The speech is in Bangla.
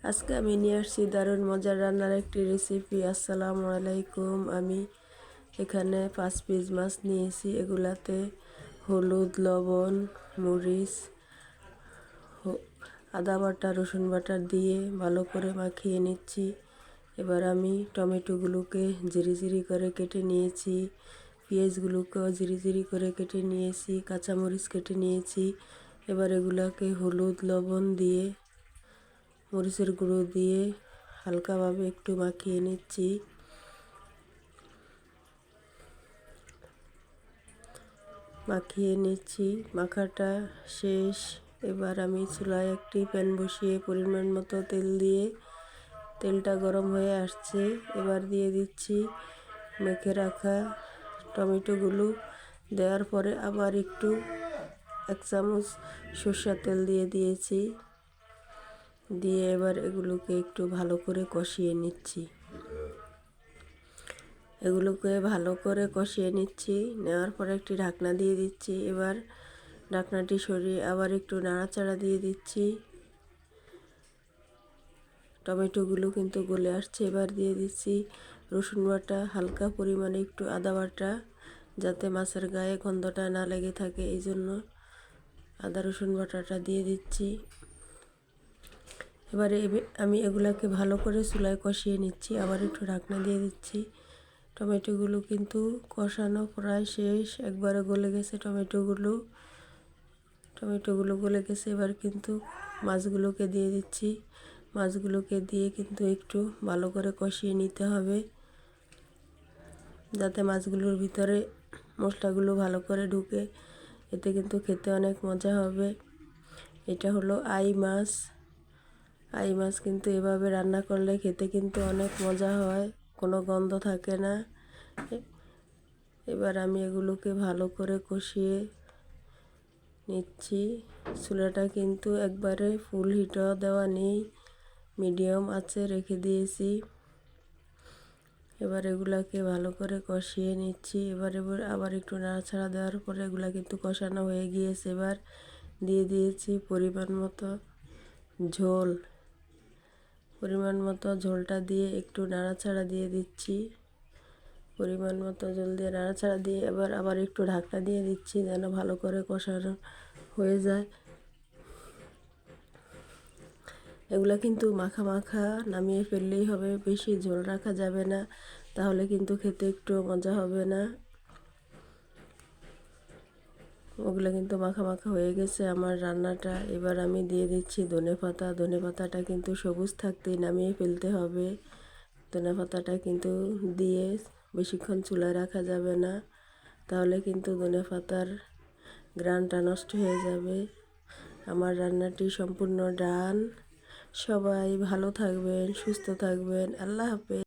আজকে আমি নিয়ে আসছি দারুণ মজার রান্নার একটি রেসিপি। আসসালামু আলাইকুম। আমি এখানে 5 পিস মাছ নিয়েছি। এগুলাতে হলুদ, লবণ, মরিচ, আদা বাটা, রসুন বাটা দিয়ে ভালো করে মাখিয়ে নিচ্ছি। এবার আমি টমেটোগুলোকে ঝিরি করে কেটে নিয়েছি, পেঁয়াজগুলোকেও ঝিরি করে কেটে নিয়েছি, কাঁচামরিচ কেটে নিয়েছি। এবার এগুলাকে হলুদ, লবণ দিয়ে, মরিচের গুঁড়ো দিয়ে হালকাভাবে একটু মাখিয়ে নিচ্ছি। মাখাটা শেষ। এবার আমি চুলায় একটি প্যান বসিয়ে পরিমাণ মতো তেল দিয়ে, তেলটা গরম হয়ে আসছে। এবার দিয়ে দিচ্ছি মেখে রাখা টমেটোগুলো। দেওয়ার পরে আবার একটু 1 চামচ সরষের তেল দিয়ে দিয়েছি। দিয়ে এবার এগুলোকে একটু ভালো করে কষিয়ে নিচ্ছি। নেওয়ার পরে একটি ঢাকনা দিয়ে দিচ্ছি। এবার ঢাকনাটি সরিয়ে আবার একটু নাড়াচাড়া দিয়ে দিচ্ছি। টমেটোগুলো কিন্তু গলে আসছে। এবার দিয়ে দিচ্ছি রসুন বাটা, হালকা পরিমাণে একটু আদা বাটা, যাতে মাছের গায়ে গন্ধটা না লেগে থাকে, এই জন্য আদা রসুন বাটাটা দিয়ে দিচ্ছি। এবারে আমি এগুলাকে ভালো করে চুলায় কষিয়ে নিচ্ছি। আবার একটু ঢাকনা দিয়ে দিচ্ছি। টমেটোগুলো কিন্তু কষানো প্রায় শেষ, একবারে গলে গেছে টমেটোগুলো গলে গেছে। এবার কিন্তু মাছগুলোকে দিয়ে দিচ্ছি। মাছগুলোকে দিয়ে কিন্তু একটু ভালো করে কষিয়ে নিতে হবে, যাতে মাছগুলোর ভিতরে মশলাগুলো ভালো করে ঢুকে। এতে কিন্তু খেতে অনেক মজা হবে। এটা হলো আই মাছ কিন্তু এভাবে রান্না করলে খেতে কিন্তু অনেক মজা হয়, কোনো গন্ধ থাকে না। এবার আমি এগুলোকে ভালো করে কষিয়ে নিচ্ছি। চুলাটা কিন্তু একবারে ফুল হিটও দেওয়া নেই, মিডিয়াম আঁচে রেখে দিয়েছি। এবার এগুলাকে ভালো করে কষিয়ে নিচ্ছি। এবার আবার একটু নাড়াচাড়া দেওয়ার পরে এগুলা কিন্তু কষানো হয়ে গিয়েছে। এবার দিয়ে দিয়েছি পরিমাণ মতো ঝোলটা দিয়ে একটু নাড়াচাড়া দিয়ে দিচ্ছি। পরিমাণ মতো জল দিয়ে নাড়াচাড়া দিয়ে এবার আবার একটু ঢাকনা দিয়ে দিচ্ছি, যেন ভালো করে কষানো হয়ে যায়। এগুলা কিন্তু মাখা নামিয়ে ফেললেই হবে, বেশি ঝোল রাখা যাবে না, তাহলে কিন্তু খেতে একটু মজা হবে না। ওগুলো কিন্তু মাখা হয়ে গেছে আমার রান্নাটা। এবার আমি দিয়ে দিচ্ছি ধনেপাতাটা কিন্তু সবুজ থাকতেই নামিয়ে ফেলতে হবে। ধনেপাতাটা কিন্তু দিয়ে বেশিক্ষণ চুলায় রাখা যাবে না, তাহলে কিন্তু ধনেপাতার ঘ্রাণটা নষ্ট হয়ে যাবে। আমার রান্নাটি সম্পূর্ণ ডান। সবাই ভালো থাকবেন, সুস্থ থাকবেন। আল্লাহ হাফেজ।